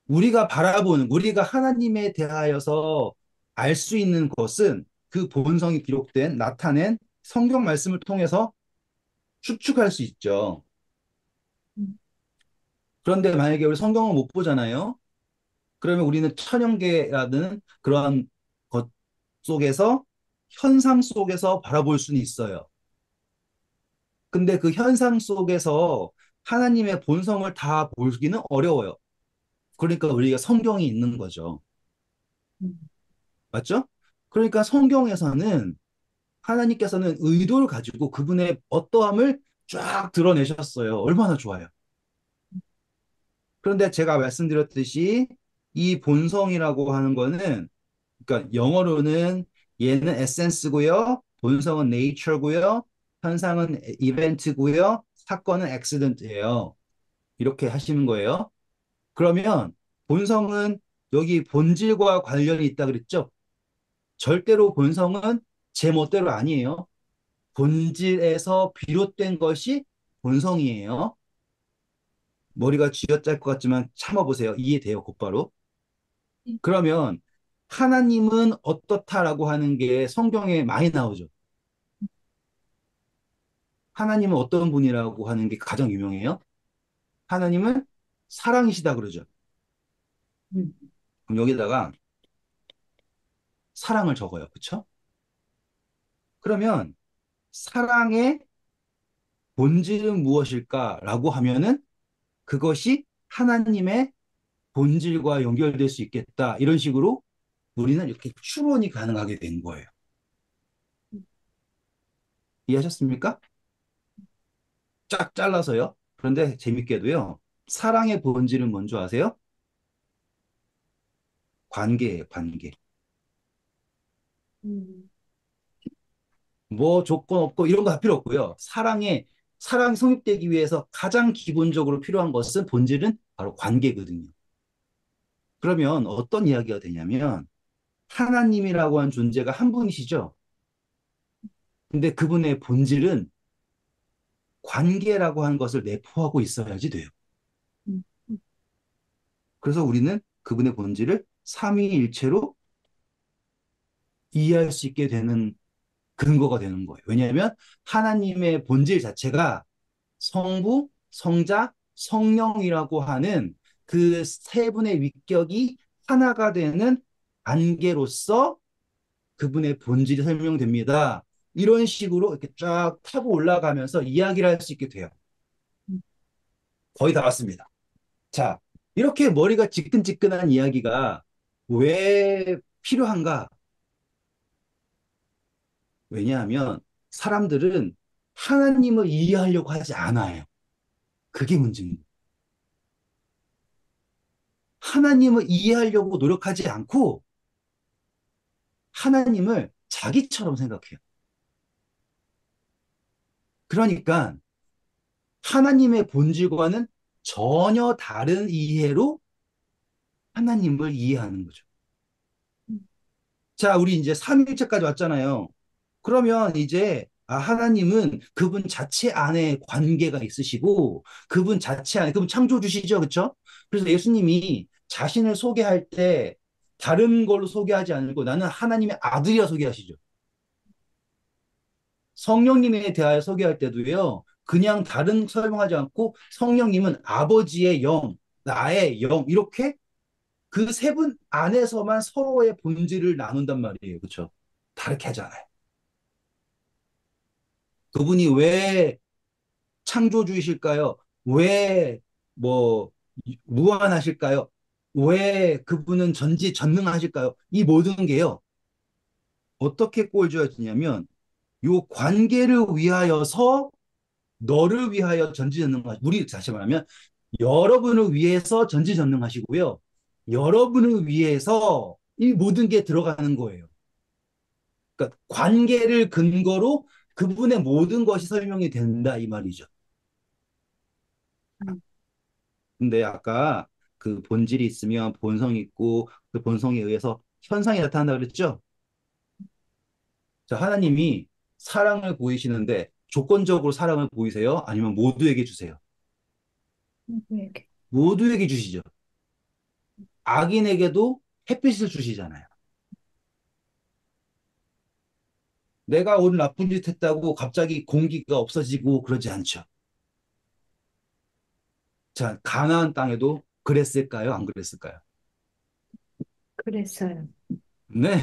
우리가 바라보는, 우리가 하나님에 대하여서 알 수 있는 것은 그 본성이 기록된, 나타낸 성경 말씀을 통해서 추측할 수 있죠. 음, 그런데 만약에 우리 성경을 못 보잖아요. 그러면 우리는 천연계라는 그러한 것 속에서, 현상 속에서 바라볼 수는 있어요. 근데 그 현상 속에서 하나님의 본성을 다 보기는 어려워요. 그러니까 우리가 성경이 있는 거죠. 음, 맞죠? 그러니까 성경에서는 하나님께서는 의도를 가지고 그분의 어떠함을 쫙 드러내셨어요. 얼마나 좋아요. 그런데 제가 말씀드렸듯이 이 본성이라고 하는 거는, 그러니까 영어로는 얘는 에센스고요, 본성은 네이처고요, 현상은 이벤트고요, 사건은 액시던트예요. 이렇게 하시는 거예요. 그러면 본성은 여기 본질과 관련이 있다 그랬죠? 절대로 본성은 제 멋대로 아니에요. 본질에서 비롯된 것이 본성이에요. 머리가 쥐어짤 것 같지만 참아보세요. 이해돼요, 곧바로. 그러면 하나님은 어떻다라고 하는 게 성경에 많이 나오죠. 하나님은 어떤 분이라고 하는 게 가장 유명해요. 하나님은 사랑이시다 그러죠. 음, 그럼 여기다가 사랑을 적어요. 그쵸? 그러면 사랑의 본질은 무엇일까라고 하면은 그것이 하나님의 본질과 연결될 수 있겠다. 이런 식으로 우리는 이렇게 추론이 가능하게 된 거예요. 이해하셨습니까? 쫙 잘라서요. 그런데 재밌게도요. 사랑의 본질은 뭔지 아세요? 관계예요, 관계. 음, 뭐 조건 없고 이런 거 다 필요 없고요. 사랑이 성립되기 위해서 가장 기본적으로 필요한 것은 본질은 바로 관계거든요. 그러면 어떤 이야기가 되냐면 하나님이라고 하는 존재가 한 분이시죠. 근데 그분의 본질은 관계라고 하는 것을 내포하고 있어야지 돼요. 음, 그래서 우리는 그분의 본질을 삼위일체로 이해할 수 있게 되는 근거가 되는 거예요. 왜냐하면 하나님의 본질 자체가 성부, 성자, 성령이라고 하는 그 세 분의 위격이 하나가 되는 관계로서 그분의 본질이 설명됩니다. 이런 식으로 이렇게 쫙 타고 올라가면서 이야기를 할 수 있게 돼요. 음, 거의 다 왔습니다. 자, 이렇게 머리가 지끈지끈한 이야기가 왜 필요한가? 왜냐하면 사람들은 하나님을 이해하려고 하지 않아요. 그게 문제입니다. 하나님을 이해하려고 노력하지 않고 하나님을 자기처럼 생각해요. 그러니까 하나님의 본질과는 전혀 다른 이해로 하나님을 이해하는 거죠. 음, 자, 우리 이제 삼위일체까지 왔잖아요. 그러면 이제 하나님은 그분 자체 안에 관계가 있으시고 그분 자체 안에 그분 창조주시죠, 그렇죠? 그래서 예수님이 자신을 소개할 때 다른 걸로 소개하지 않고 나는 하나님의 아들이라 소개하시죠. 성령님에 대하여 소개할 때도요, 그냥 다른 설명하지 않고 성령님은 아버지의 영, 나의 영, 이렇게 그 세 분 안에서만 서로의 본질을 나눈단 말이에요. 그렇죠? 다르게 하잖아요. 그분이 왜 창조주이실까요? 왜 뭐 무한하실까요? 왜 그분은 전지전능하실까요? 이 모든 게요. 어떻게 꼴져지냐면 요 관계를 위하여서 너를 위하여 전지전능하시고, 우리 다시 말하면 여러분을 위해서 전지전능하시고요. 여러분을 위해서 이 모든 게 들어가는 거예요. 그러니까 관계를 근거로 그분의 모든 것이 설명이 된다 이 말이죠. 음, 근데 아까 그 본질이 있으면 본성이 있고 그 본성에 의해서 현상이 나타난다 그랬죠? 자, 하나님이 사랑을 보이시는데 조건적으로 사랑을 보이세요? 아니면 모두에게 주세요? 누구에게? 모두에게 주시죠. 악인에게도 햇빛을 주시잖아요. 내가 오늘 나쁜 짓 했다고 갑자기 공기가 없어지고 그러지 않죠. 자, 가나안 땅에도 그랬을까요? 안 그랬을까요? 그랬어요. 네.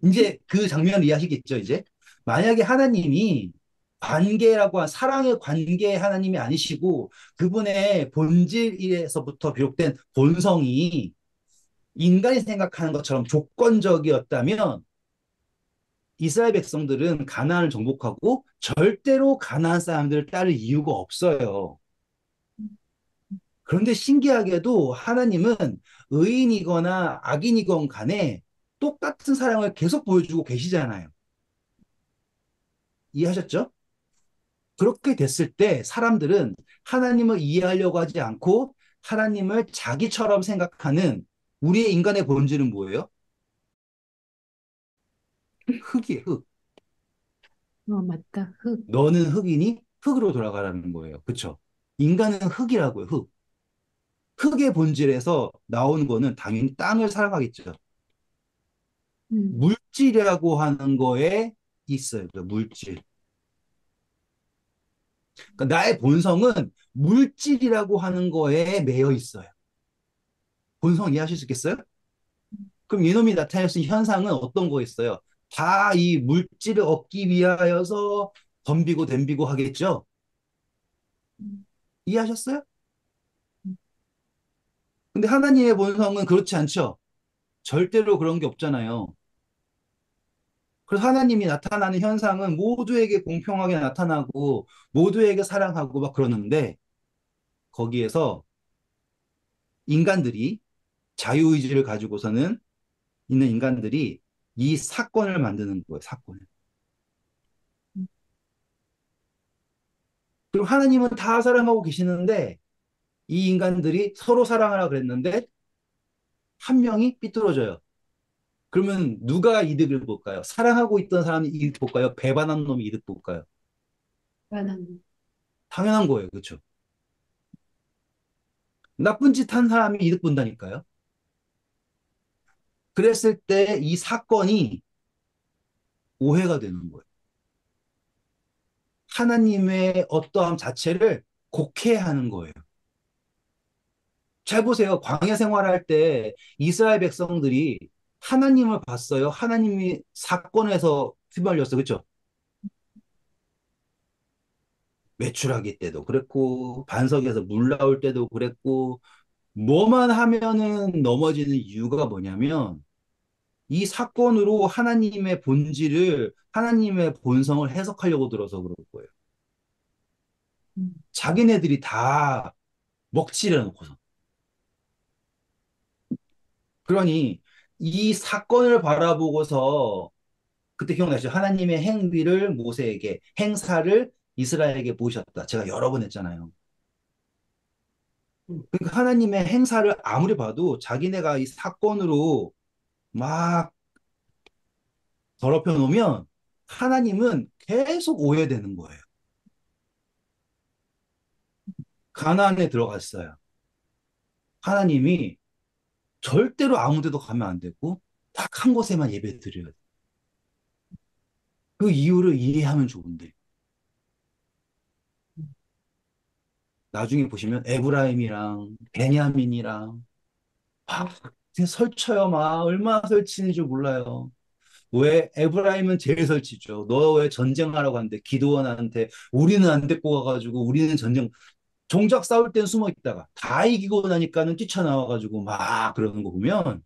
이제 그 장면을 이해하시겠죠, 이제? 만약에 하나님이 관계라고 한 사랑의 관계 하나님이 아니시고 그분의 본질에서부터 비롯된 본성이 인간이 생각하는 것처럼 조건적이었다면 이스라엘 백성들은 가나안을 정복하고 절대로 가나안 사람들을 따를 이유가 없어요. 그런데 신기하게도 하나님은 의인이거나 악인이건 간에 똑같은 사랑을 계속 보여주고 계시잖아요. 이해하셨죠? 그렇게 됐을 때 사람들은 하나님을 이해하려고 하지 않고 하나님을 자기처럼 생각하는 우리의 인간의 본질은 뭐예요? 흙이에요, 흙. 맞다. 흙. 너는 흙이니 흙으로 돌아가라는 거예요. 그렇죠? 인간은 흙이라고요, 흙. 흙의 본질에서 나오는 거는 당연히 땅을 사랑하겠죠. 음, 물질이라고 하는 거에 있어요. 그 물질. 그러니까 나의 본성은 물질이라고 하는 거에 매여 있어요. 본성 이해하실 수 있겠어요? 그럼 이놈이 나타낼 수 있는 현상은 어떤 거겠어요? 다 이 물질을 얻기 위하여서 덤비고 덤비고 하겠죠? 음, 이해하셨어요? 근데 하나님의 본성은 그렇지 않죠? 절대로 그런 게 없잖아요. 그래서 하나님이 나타나는 현상은 모두에게 공평하게 나타나고 모두에게 사랑하고 막 그러는데 거기에서 인간들이 자유의지를 가지고서는 있는 인간들이 이 사건을 만드는 거예요, 사건을. 그리고 하나님은 다 사랑하고 계시는데 이 인간들이 서로 사랑하라 그랬는데 한 명이 삐뚤어져요. 그러면 누가 이득을 볼까요? 사랑하고 있던 사람이 이득 볼까요? 배반한 놈이 이득 볼까요? 하나님. 당연한 거예요. 그렇죠? 나쁜 짓 한 사람이 이득 본다니까요. 그랬을 때 이 사건이 오해가 되는 거예요. 하나님의 어떠함 자체를 곡해하는 거예요. 잘 보세요. 광야 생활할 때 이스라엘 백성들이 하나님을 봤어요. 하나님이 사건에서 휘말렸어. 그렇죠? 외출하기 때도 그랬고 반석에서 물 나올 때도 그랬고 뭐만 하면은 넘어지는 이유가 뭐냐면 이 사건으로 하나님의 본질을 하나님의 본성을 해석하려고 들어서 그럴 거예요. 음, 자기네들이 다 먹칠해 놓고서. 그러니 이 사건을 바라보고서 그때 기억나시죠? 하나님의 행위를 모세에게 행사를 이스라엘에게 보이셨다. 제가 여러 번 했잖아요. 그러니까 하나님의 행사를 아무리 봐도 자기네가 이 사건으로 막 더럽혀 놓으면 하나님은 계속 오해되는 거예요. 가나안에 들어갔어요. 하나님이 절대로 아무 데도 가면 안 되고 딱 한 곳에만 예배 드려야 돼. 그 이유를 이해하면 좋은데 나중에 보시면 에브라임이랑 베냐민이랑 막 설쳐요. 막 얼마나 설치는 줄 몰라요. 왜 에브라임은 제일 설치죠. 너 왜 전쟁하라고 하는데 기드원한테 우리는 안 데리고 가가지고 우리는 전쟁 정작 싸울 땐 숨어 있다가 다 이기고 나니까는 뛰쳐나와가지고 막 그러는 거 보면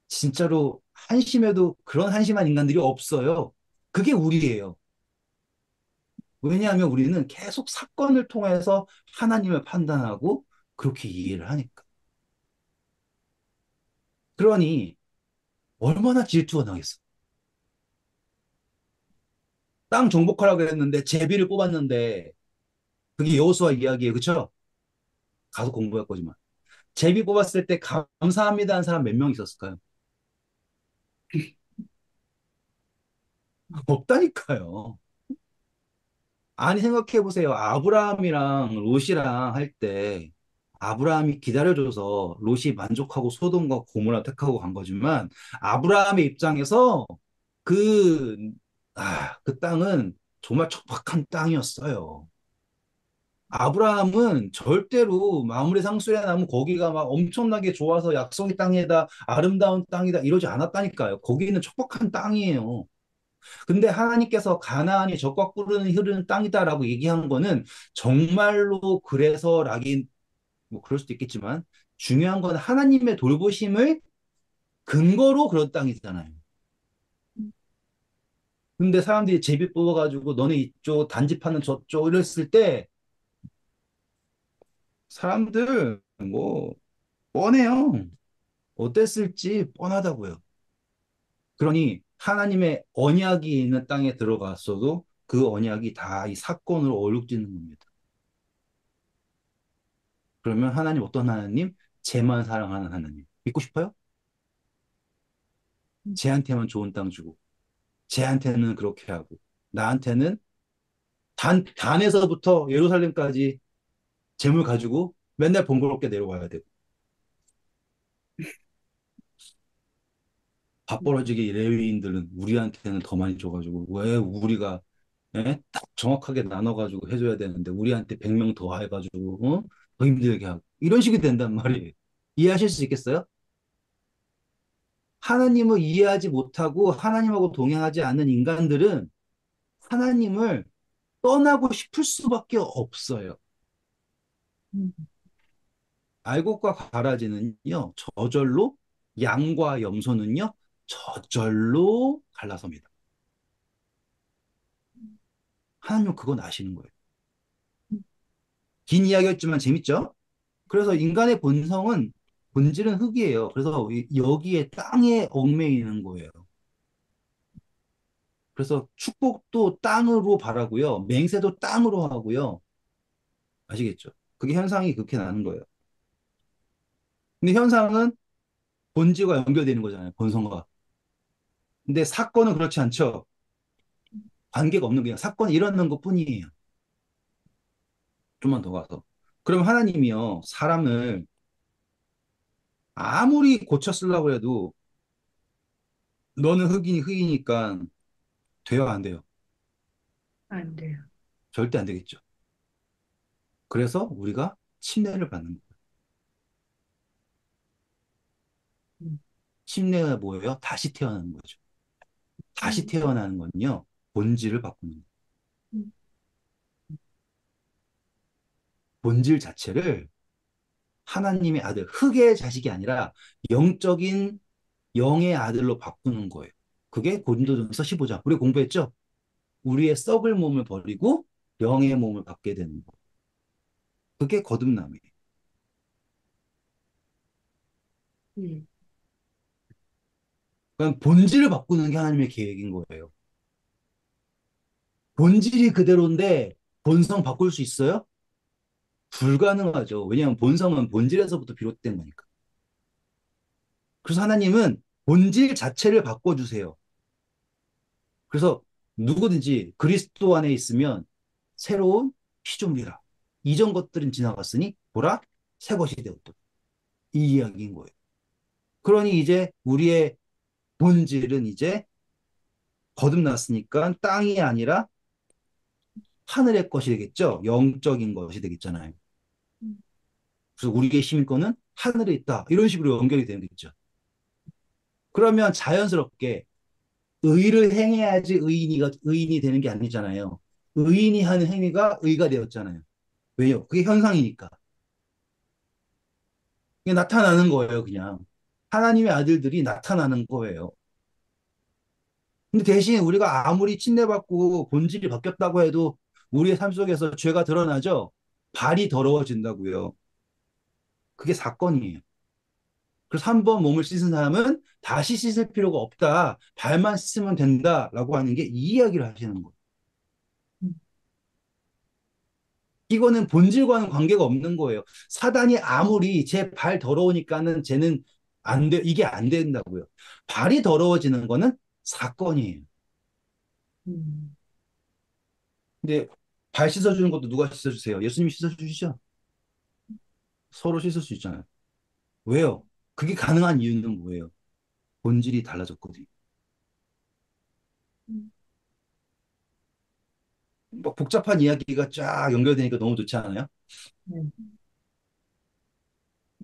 진짜로 한심해도 그런 한심한 인간들이 없어요. 그게 우리예요. 왜냐하면 우리는 계속 사건을 통해서 하나님을 판단하고 그렇게 이해를 하니까. 그러니 얼마나 질투가 나겠어. 땅 정복하라고 했는데 제비를 뽑았는데 그게 여호수아 이야기예요. 그쵸? 가서 공부할 거지만. 제비 뽑았을 때 감사합니다 한 사람 몇 명 있었을까요? 없다니까요. 아니 생각해 보세요. 아브라함이랑 롯이랑 할 때 아브라함이 기다려줘서 롯이 만족하고 소돔과 고모라 택하고 간 거지만 아브라함의 입장에서 그, 그 땅은 정말 척박한 땅이었어요. 아브라함은 절대로 마무리 상수리에 나면 거기가 막 엄청나게 좋아서 약속의 땅이다, 아름다운 땅이다 이러지 않았다니까요. 거기는 척박한 땅이에요. 근데 하나님께서 가나안이 젖과 꿀이 흐르는 땅이다라고 얘기한 거는 정말로 그래서 락인 뭐 그럴 수도 있겠지만 중요한 건 하나님의 돌보심을 근거로 그런 땅이잖아요. 근데 사람들이 제비 뽑아가지고 너네 이쪽 단지파는 저쪽 이랬을 때 사람들 뭐 뻔해요. 어땠을지 뻔하다고요. 그러니 하나님의 언약이 있는 땅에 들어갔어도 그 언약이 다 이 사건으로 얼룩지는 겁니다. 그러면 하나님 어떤 하나님? 쟤만 사랑하는 하나님. 믿고 싶어요? 쟤한테만 좋은 땅 주고, 쟤한테는 그렇게 하고, 나한테는 단에서부터 예루살렘까지 재물 가지고 맨날 번거롭게 내려와야 되고, 밥벌어지게 레위인들은 우리한테는 더 많이 줘가지고, 왜 우리가, 딱 정확하게 나눠가지고 해줘야 되는데, 우리한테 100명 더 해가지고, 더 힘들게 하고, 이런 식이 된단 말이에요. 이해하실 수 있겠어요? 하나님을 이해하지 못하고 하나님하고 동행하지 않는 인간들은 하나님을 떠나고 싶을 수밖에 없어요. 알곡과 가라지는요, 저절로, 양과 염소는요, 저절로 갈라섭니다. 하나님은 그건 아시는 거예요. 긴 이야기였지만 재밌죠? 그래서 인간의 본성은, 본질은 흙이에요. 그래서 여기에 땅에 얽매이는 거예요. 그래서 축복도 땅으로 바라고요. 맹세도 땅으로 하고요. 아시겠죠? 그게 현상이 그렇게 나는 거예요. 근데 현상은 본질과 연결되는 거잖아요. 본성과. 근데 사건은 그렇지 않죠. 관계가 없는 그냥 사건이 일어나는 것 뿐이에요. 좀만 더 가서. 그럼 하나님이요, 사람을 아무리 고쳐 쓰려고 해도 너는 흑인이 흑이니까 돼요, 안 돼요? 안 돼요. 절대 안 되겠죠. 그래서 우리가 침례를 받는 거예요. 음, 침례가 뭐예요? 다시 태어나는 거죠. 다시 음, 태어나는 건요, 본질을 바꾸는 거예요. 음, 본질 자체를 하나님의 아들, 흑의 자식이 아니라 영적인 영의 아들로 바꾸는 거예요. 그게 고린도전서 15장. 우리 공부했죠? 우리의 썩을 몸을 버리고 영의 몸을 받게 되는 거. 그게 거듭남이에요. 음. 그러니까 본질을 바꾸는 게 하나님의 계획인 거예요. 본질이 그대로인데 본성 바꿀 수 있어요? 불가능하죠. 왜냐하면 본성은 본질에서부터 비롯된 거니까. 그래서 하나님은 본질 자체를 바꿔주세요. 그래서 누구든지 그리스도 안에 있으면 새로운 피조물이라. 이전 것들은 지나갔으니 보라 새 것이 되었다. 이 이야기인 거예요. 그러니 이제 우리의 본질은 이제 거듭났으니까 땅이 아니라 하늘의 것이 되겠죠. 영적인 것이 되겠잖아요. 그래서 우리의 시민권은 하늘에 있다. 이런 식으로 연결이 되겠죠. 그러면 자연스럽게 의를 행해야지 의인이 되는 게 아니잖아요. 의인이 하는 행위가 의가 되었잖아요. 왜요? 그게 현상이니까. 그게 나타나는 거예요, 그냥. 하나님의 아들들이 나타나는 거예요. 근데 대신 우리가 아무리 침례받고 본질이 바뀌었다고 해도 우리의 삶 속에서 죄가 드러나죠? 발이 더러워진다고요. 그게 사건이에요. 그래서 한 번 몸을 씻은 사람은 다시 씻을 필요가 없다. 발만 씻으면 된다라고 하는 게 이 이야기를 하시는 거예요. 이거는 본질과는 관계가 없는 거예요. 사단이 아무리 제 발 더러우니까는 쟤는 안 돼, 이게 안 된다고요. 발이 더러워지는 거는 사건이에요. 음, 근데 발 씻어주는 것도 누가 씻어주세요? 예수님이 씻어주시죠? 서로 씻을 수 있잖아요. 왜요? 그게 가능한 이유는 뭐예요? 본질이 달라졌거든요. 음, 막 복잡한 이야기가 쫙 연결되니까 너무 좋지 않아요? 네.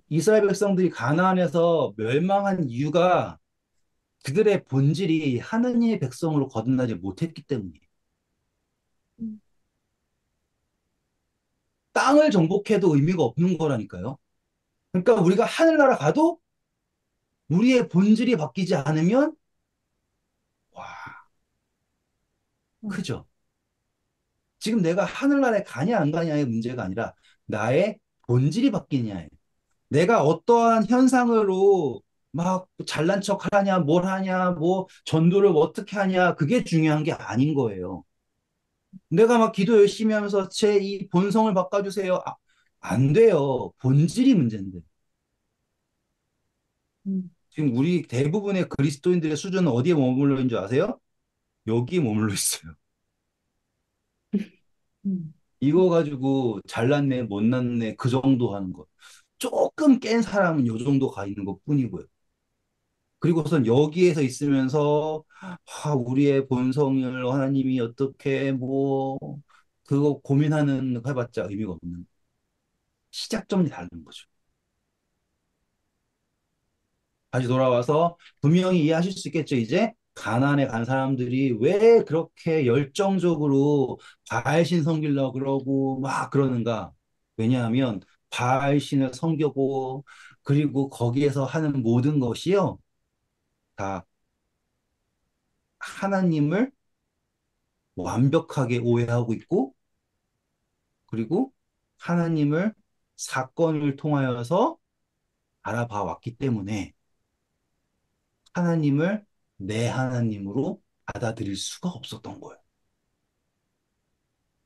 이스라엘 백성들이 가나안에서 멸망한 이유가 그들의 본질이 하느님의 백성으로 거듭나지 못했기 때문이에요. 음, 땅을 정복해도 의미가 없는 거라니까요. 그러니까 우리가 하늘나라 가도 우리의 본질이 바뀌지 않으면 와, 음, 크죠. 지금 내가 하늘나라에 가냐 안 가냐의 문제가 아니라 나의 본질이 바뀌냐예요. 내가 어떠한 현상으로 막 잘난 척 하냐, 뭘 하냐, 뭐 전도를 뭐 어떻게 하냐, 그게 중요한 게 아닌 거예요. 내가 막 기도 열심히 하면서 제 이 본성을 바꿔주세요. 아, 안 돼요. 본질이 문제인데. 음, 지금 우리 대부분의 그리스도인들의 수준은 어디에 머물러 있는 줄 아세요? 여기에 머물러 있어요. 음, 이거 가지고 잘났네, 못났네, 그 정도 하는 거. 조금 깬 사람은 요 정도 가 있는 것 뿐이고요. 그리고선 여기에서 있으면서 우리의 본성을 하나님이 어떻게 뭐 그거 고민하는 거 해봤자 의미가 없는 시작점이 다른 거죠. 다시 돌아와서 분명히 이해하실 수 있겠죠. 이제 가나안에 간 사람들이 왜 그렇게 열정적으로 바알신 섬기려고 그러고 막 그러는가? 왜냐하면 바알신을 섬기고 그리고 거기에서 하는 모든 것이요 다 하나님을 완벽하게 오해하고 있고 그리고 하나님을 사건을 통하여서 알아봐 왔기 때문에 하나님을 내 하나님으로 받아들일 수가 없었던 거예요.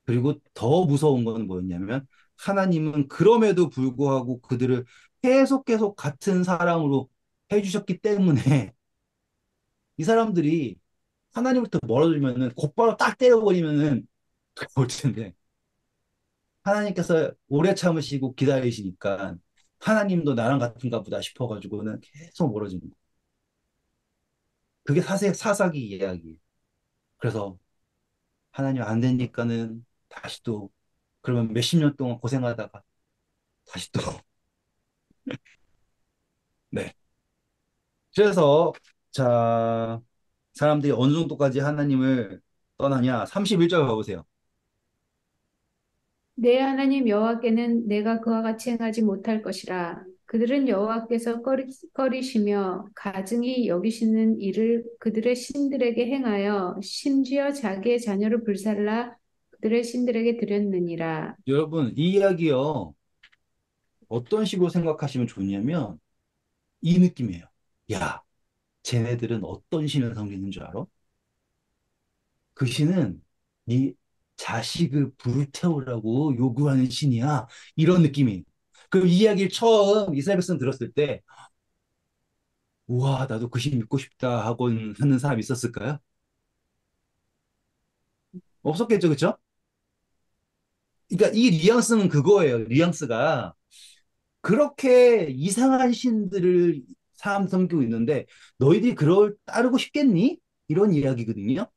그리고 더 무서운 건 뭐였냐면 하나님은 그럼에도 불구하고 그들을 계속 같은 사랑으로 해주셨기 때문에 이 사람들이 하나님부터 멀어지면은 곧바로 딱 때려버리면은 올 텐데 하나님께서 오래 참으시고 기다리시니까 하나님도 나랑 같은가 보다 싶어가지고는 계속 멀어지는 거예요. 그게 사사기 이야기예요. 그래서 하나님 안 되니까는 다시 또 그러면 몇십 년 동안 고생하다가 다시 또 네. 그래서 자 사람들이 어느 정도까지 하나님을 떠나냐 31절 가보세요. 내 하나님 여호와께는 내가 그와 같이 행하지 못할 것이라. 그들은 여호와께서 꺼리시며 가증히 여기시는 일을 그들의 신들에게 행하여 심지어 자기의 자녀를 불살라 그들의 신들에게 드렸느니라. 여러분 이 이야기요 어떤 식으로 생각하시면 좋냐면 이 느낌이에요. 야 쟤네들은 어떤 신을 섬기는 줄 알아? 그 신은 네 자식을 불태우라고 요구하는 신이야. 이런 느낌이. 그럼 이 이야기를 처음 이스라엘 백성 들었을 때, 우와, 나도 그 신 믿고 싶다 하고 하는 사람 있었을까요? 없었겠죠, 그쵸? 그러니까 이 뉘앙스는 그거예요. 뉘앙스가 그렇게 이상한 신들을 사람 섬기고 있는데 너희들이 그걸 따르고 싶겠니? 이런 이야기거든요.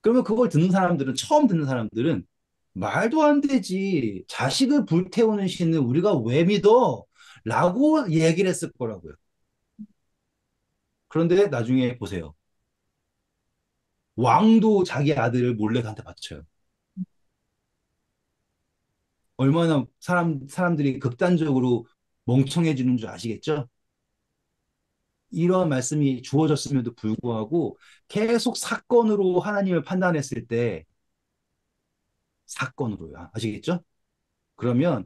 그러면 그걸 듣는 사람들은 처음 듣는 사람들은 말도 안 되지. 자식을 불태우는 신을 우리가 왜 믿어? 라고 얘기를 했을 거라고요. 그런데 나중에 보세요. 왕도 자기 아들을 몰래 한테 바쳐요. 얼마나 사람들이 극단적으로 멍청해지는 줄 아시겠죠? 이런 말씀이 주어졌음에도 불구하고 계속 사건으로 하나님을 판단했을 때 사건으로요. 아시겠죠? 그러면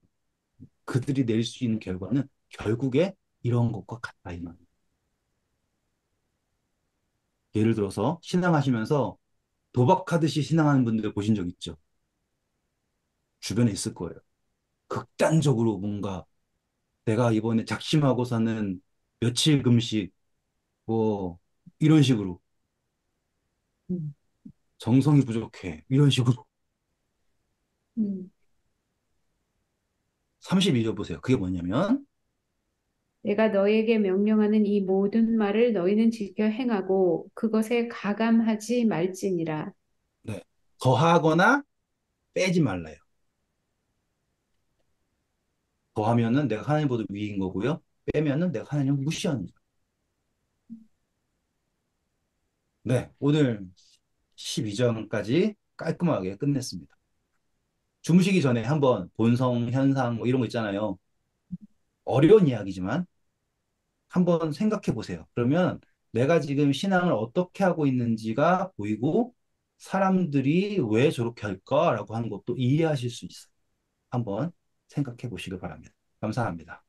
그들이 내릴 수 있는 결과는 결국에 이런 것과 같다, 이 말. 예를 들어서 신앙하시면서 도박하듯이 신앙하는 분들 보신 적 있죠? 주변에 있을 거예요. 극단적으로 뭔가 내가 이번에 작심하고서는 며칠 금식, 뭐, 이런 식으로 음, 정성이 부족해. 이런 식으로. 음. 32절 보세요. 그게 뭐냐면, 내가 너에게 명령하는 이 모든 말을 너희는 지켜 행하고 그것에 가감하지 말지니라. 네. 더하거나 빼지 말라요. 더하면은 내가 하나님보다 위인 거고요. 빼면은 내가 하나님을 무시하는 거예요. 네. 오늘 12장까지 깔끔하게 끝냈습니다. 주무시기 전에 한번 본성, 현상, 뭐 이런 거 있잖아요. 어려운 이야기지만 한번 생각해 보세요. 그러면 내가 지금 신앙을 어떻게 하고 있는지가 보이고 사람들이 왜 저렇게 할까라고 하는 것도 이해하실 수 있어요. 한번 생각해 보시길 바랍니다. 감사합니다.